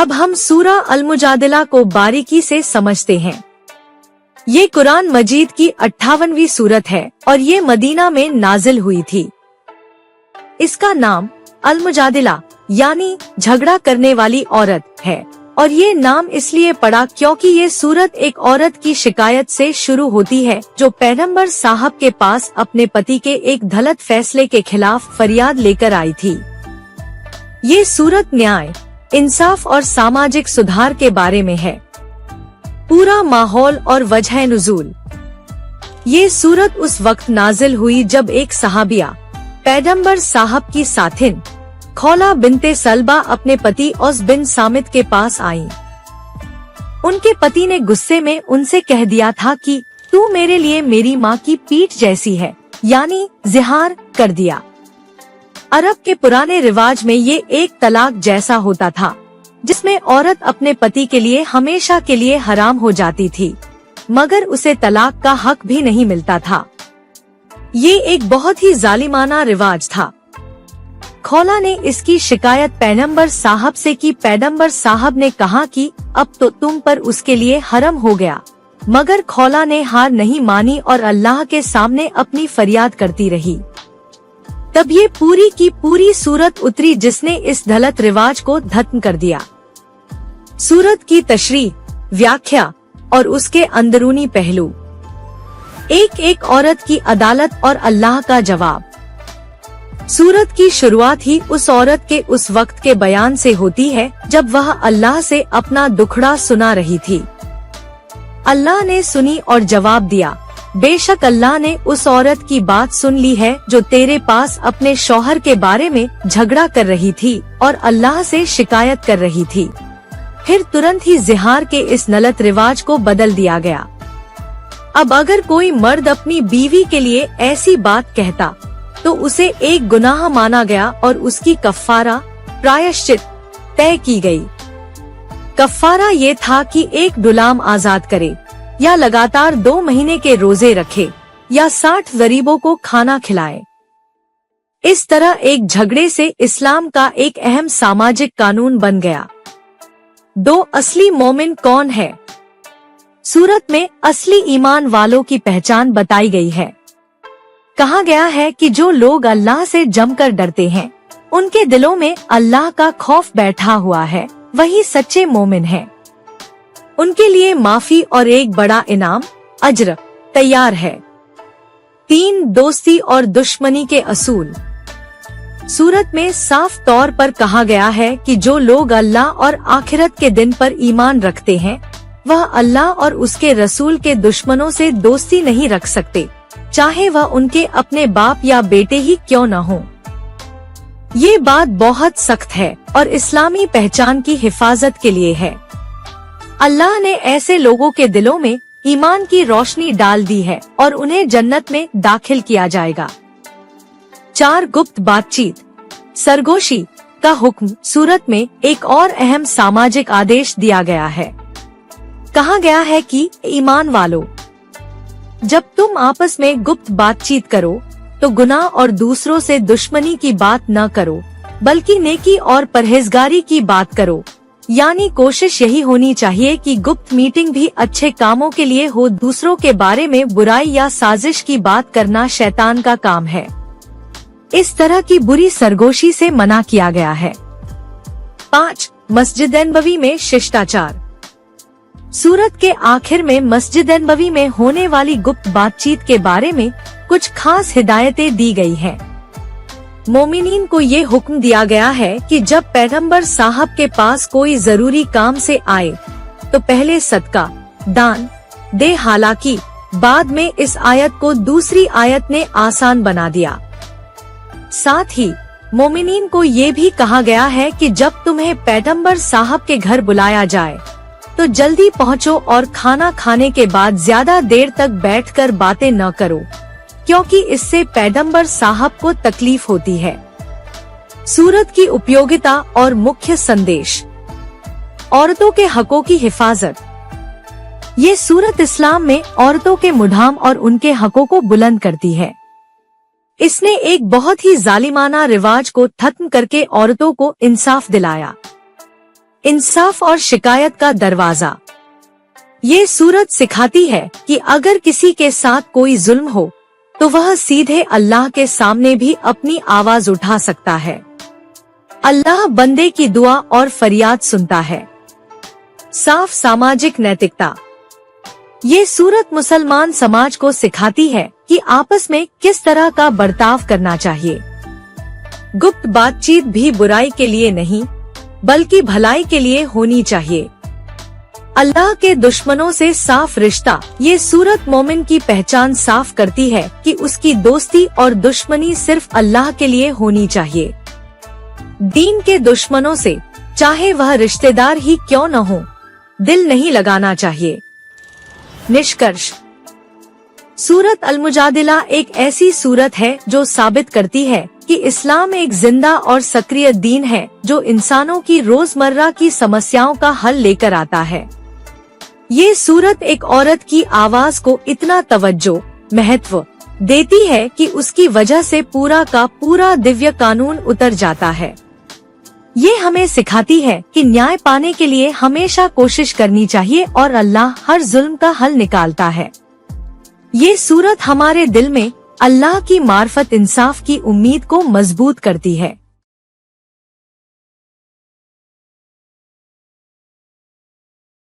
अब हम सूरा अल-मुजादिला को बारीकी से समझते हैं। ये कुरान मजीद की 58वीं सूरत है और ये मदीना में नाजिल हुई थी। इसका नाम अल-मुजादिला यानी झगड़ा करने वाली औरत है और ये नाम इसलिए पड़ा क्योंकि ये सूरत एक औरत की शिकायत से शुरू होती है जो पैगंबर साहब के पास अपने पति के एक गलत फैसले के खिलाफ फरियाद लेकर आई थी। ये सूरत न्याय, इंसाफ और सामाजिक सुधार के बारे में है। पूरा माहौल और वजह नुज़ूल। ये सूरत उस वक्त नाजिल हुई जब एक सहाबिया पैगंबर साहब की साथिन खौला बिनते सलबा अपने पति औस बिन सामित के पास आईं। उनके पति ने गुस्से में उनसे कह दिया था कि तू मेरे लिए मेरी माँ की पीठ जैसी है, यानी ज़िहार कर दिया। अरब के पुराने रिवाज में ये एक तलाक जैसा होता था जिसमें औरत अपने पति के लिए हमेशा के लिए हराम हो जाती थी, मगर उसे तलाक का हक भी नहीं मिलता था। ये एक बहुत ही जालिमाना रिवाज था। खौला ने इसकी शिकायत पैगंबर साहब से की। पैगंबर साहब ने कहा कि अब तो तुम पर उसके लिए हरम हो गया, मगर खौला ने हार नहीं मानी और अल्लाह के सामने अपनी फरियाद करती रही। तब ये पूरी की पूरी सूरत उतरी जिसने इस गलत रिवाज को खत्म कर दिया। सूरत की तशरीह, व्याख्या और उसके अंदरूनी पहलू। एक एक औरत की अदालत और अल्लाह का जवाब। सूरत की शुरुआत ही उस औरत के उस वक्त के बयान से होती है जब वह अल्लाह से अपना दुखड़ा सुना रही थी। अल्लाह ने सुनी और जवाब दिया, बेशक अल्लाह ने उस औरत की बात सुन ली है जो तेरे पास अपने शौहर के बारे में झगड़ा कर रही थी और अल्लाह से शिकायत कर रही थी। फिर तुरंत ही ज़िहार के इस गलत रिवाज को बदल दिया गया। अब अगर कोई मर्द अपनी बीवी के लिए ऐसी बात कहता तो उसे एक गुनाह माना गया और उसकी कफ़ारा प्रायश्चित तय की गई। कफ़ारा ये था कि एक गुलाम आजाद करे या लगातार 2 महीने के रोजे रखे या 60 गरीबों को खाना खिलाए। इस तरह एक झगड़े से इस्लाम का एक अहम सामाजिक कानून बन गया। 2 असली मोमिन कौन है? सूरत में असली ईमान वालों की पहचान बताई गई है। कहा गया है कि जो लोग अल्लाह से जमकर डरते हैं, उनके दिलों में अल्लाह का खौफ बैठा हुआ है, वही सच्चे मोमिन हैं। उनके लिए माफी और एक बड़ा इनाम अज्र तैयार है। 3 दोस्ती और दुश्मनी के असूल। सूरत में साफ तौर पर कहा गया है कि जो लोग अल्लाह और आखिरत के दिन पर ईमान रखते हैं, वह अल्लाह और उसके रसूल के दुश्मनों से दोस्ती नहीं रख सकते, चाहे वह उनके अपने बाप या बेटे ही क्यों न हो। ये बात बहुत सख्त है और इस्लामी पहचान की हिफाजत के लिए है। अल्लाह ने ऐसे लोगों के दिलों में ईमान की रोशनी डाल दी है और उन्हें जन्नत में दाखिल किया जाएगा। 4 गुप्त बातचीत, सरगोशी का हुक्म। सूरत में एक और अहम सामाजिक आदेश दिया गया है। कहा गया है कि ईमान वालों, जब तुम आपस में गुप्त बातचीत करो तो गुनाह और दूसरों से दुश्मनी की बात न करो, बल्कि नेकी और परहेजगारी की बात करो। यानी कोशिश यही होनी चाहिए कि गुप्त मीटिंग भी अच्छे कामों के लिए हो। दूसरों के बारे में बुराई या साजिश की बात करना शैतान का काम है। इस तरह की बुरी सरगोशी से मना किया गया है। 5 मस्जिद नबवी में शिष्टाचार। सूरत के आखिर में मस्जिद नबवी में होने वाली गुप्त बातचीत के बारे में कुछ खास हिदायतें दी गई हैं। मोमिनीन को ये हुक्म दिया गया है कि जब पैगंबर साहब के पास कोई जरूरी काम से आए तो पहले सदका दान दे। हालांकि बाद में इस आयत को दूसरी आयत ने आसान बना दिया। साथ ही मोमिनीन को ये भी कहा गया है कि जब तुम्हें पैगंबर साहब के घर बुलाया जाए तो जल्दी पहुँचो और खाना खाने के बाद ज्यादा देर तक बैठकर बातें न करो, क्योंकि इससे पैगंबर साहब को तकलीफ होती है। सूरत की उपयोगिता और मुख्य संदेश। औरतों के हकों की हिफाजत। ये सूरत इस्लाम में औरतों के मुद्दाम और उनके हकों को बुलंद करती है। इसने एक बहुत ही जालिमाना रिवाज को खत्म करके औरतों को इंसाफ दिलाया। इंसाफ और शिकायत का दरवाजा। ये सूरत सिखाती है कि अगर किसी के साथ कोई जुल्म हो तो वह सीधे अल्लाह के सामने भी अपनी आवाज उठा सकता है। अल्लाह बंदे की दुआ और फरियाद सुनता है। साफ सामाजिक नैतिकता। ये सूरत मुसलमान समाज को सिखाती है कि आपस में किस तरह का बर्ताव करना चाहिए। गुप्त बातचीत भी बुराई के लिए नहीं बल्कि भलाई के लिए होनी चाहिए। अल्लाह के दुश्मनों से साफ रिश्ता। ये सूरत मोमिन की पहचान साफ करती है कि उसकी दोस्ती और दुश्मनी सिर्फ अल्लाह के लिए होनी चाहिए। दीन के दुश्मनों से, चाहे वह रिश्तेदार ही क्यों न हो, दिल नहीं लगाना चाहिए। निष्कर्ष। सूरत अल-मुजादिला एक ऐसी सूरत है जो साबित करती है कि इस्लाम एक जिंदा और सक्रिय दीन है जो इंसानों की रोजमर्रा की समस्याओं का हल लेकर आता है। ये सूरत एक औरत की आवाज को इतना तवज्जो, महत्व देती है कि उसकी वजह से पूरा का पूरा दिव्य कानून उतर जाता है। ये हमें सिखाती है कि न्याय पाने के लिए हमेशा कोशिश करनी चाहिए और अल्लाह हर जुल्म का हल निकालता है। ये सूरत हमारे दिल में अल्लाह की मार्फत इंसाफ की उम्मीद को मजबूत करती है।